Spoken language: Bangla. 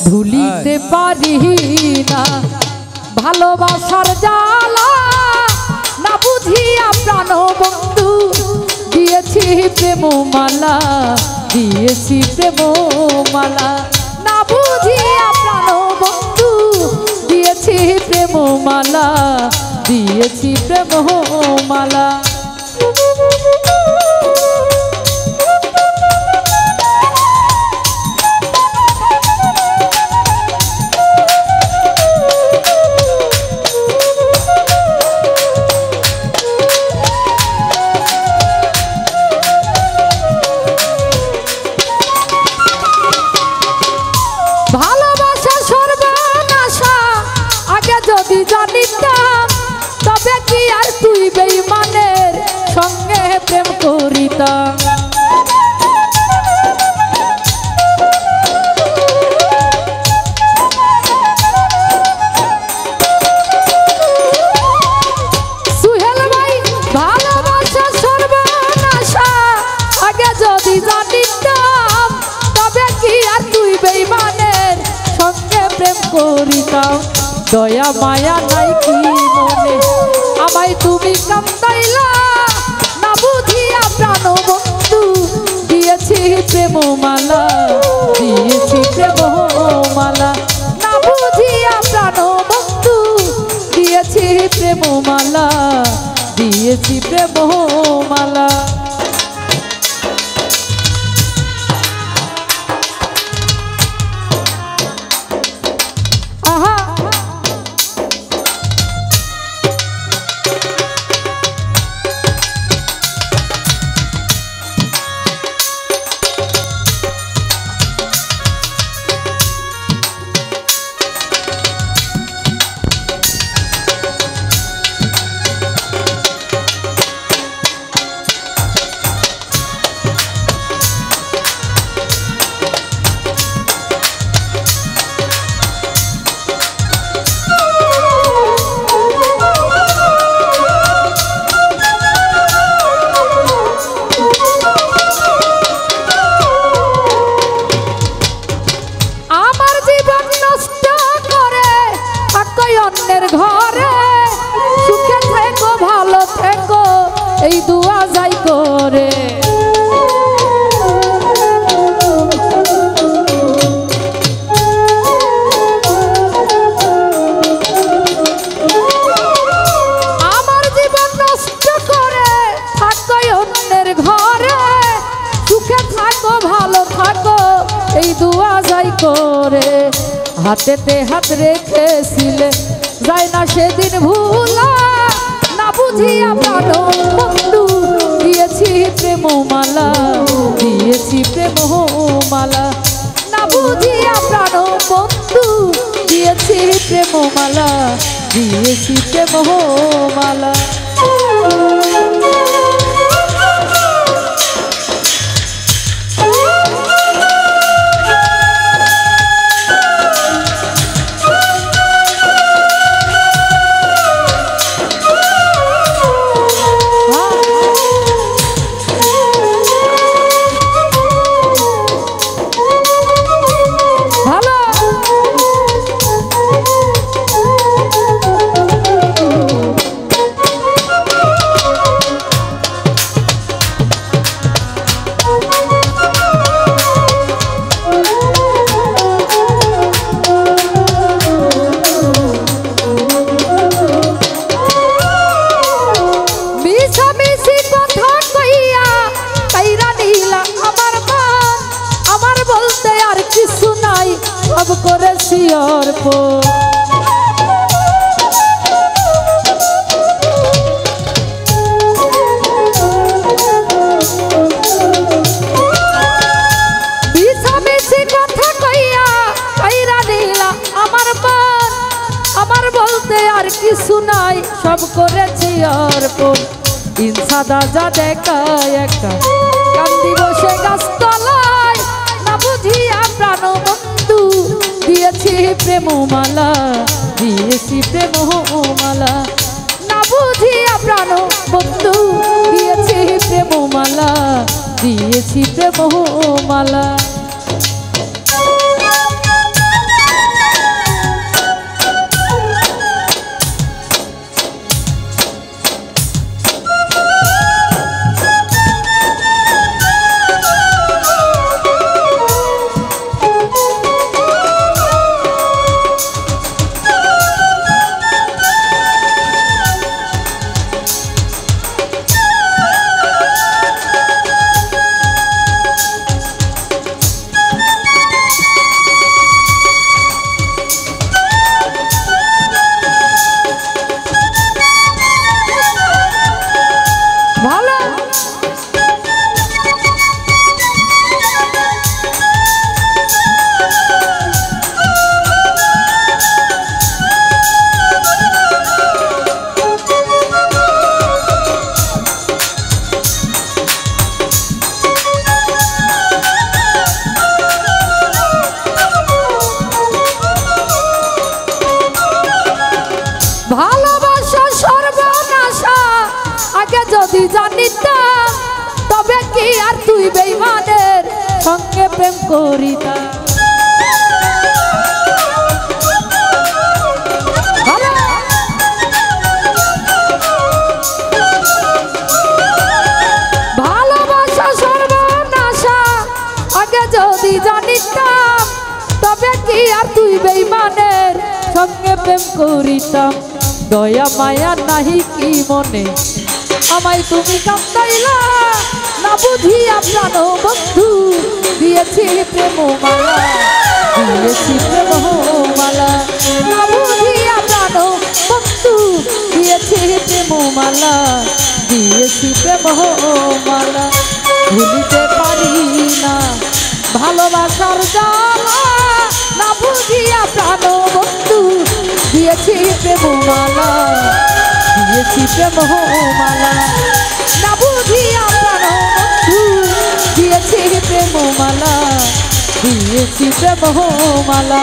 ভুলিতে পারি না ভালোবাসার জ্বালা না বুঝিয়া প্রাণ বন্ধু দিয়েছি প্রেম মালা দিয়েছি প্রেম মালা না বুঝিয়া প্রাণ বন্ধু দিয়েছি প্রেম মালা দিয়েছি প্রেম মালা জানিতাম তবে কি আর তুই বেঈমানের সঙ্গে প্রেম করিতাম সুহেল ভাই ভালোবাসা সর্বনাশা আগে যদি জানিতাম তবে কি আর তুই বেঈমানের সঙ্গে প্রেম করিতাম দয়া মায়া নাই কি মনে আমায় তুমি কান্দাইলা না বুঝিয়া প্রাণ বন্ধু দিয়েছি প্রেম মালা দিয়েছি প্রেম মালা না বুঝিয়া প্রাণ বন্ধু দিয়েছি প্রেম মালা দিয়েছি প্রেম মালা ঘরে সুখে থেকো ভালো থেকো এই দুয়া যাই করে আমার জীবন নষ্ট করে থাকো অন্যের ঘরে সুখে থাকো ভালো থাকো এই দুয়া যাই করে হাতেতে হাত রেখেছিলে যায় না সেদিন ভুলা না বুঝিয়া প্রাণ বন্ধু দিয়েছি প্রেম মালা দিয়েছি প্রেম মালা না বুঝিয়া প্রাণ বন্ধু দিয়েছি প্রেম মালা দিয়েছি প্রেম মালা সব করেছি অর্প মিছামিছি কথা কইয়া কইরা দিলা আমার মন আমার বলতে আর কিছু নাই সব করেছি অর্প ইনসাদা যা দেখা একা কান্দি বসে গাছতলায় না বুঝিয়া প্রাণ বন্ধু দিয়েছি প্রেম মালা দিয়েছি প্রেম মালা না বুঝিয়া প্রাণ বন্ধু দিয়েছি প্রেম মালা দিয়েছি প্রেম মালা সঙ্গে প্রেম করিতাম। ভালোবাসা সর্বনাশা আগে যদি জানিতাম, তবে কি আর তুই বেঈমানের সঙ্গে প্রেম করিতাম। দয়া মায়া নাহি কি মনে আমায় তুমি কাঁদাইলা, না বুঝিয়া প্রাণ বন্ধু দিয়েছি প্রেম মালা, দিয়েছি প্রেম মালা, না বুঝিয়া প্রাণ বন্ধু দিয়েছি প্রেম মালা, দিয়েছি প্রেম মালা। ভুলিতে পারি না ভালোবাসার জ্বালা, না বুঝিয়া প্রাণ বন্ধু দিয়েছি প্রেম মালা, দিয়েছি প্রেম মালা, না বুঝিয়া প্রাণ বন্ধু দিয়েছি প্রেম মালা, দিয়েছি প্রেম মালা।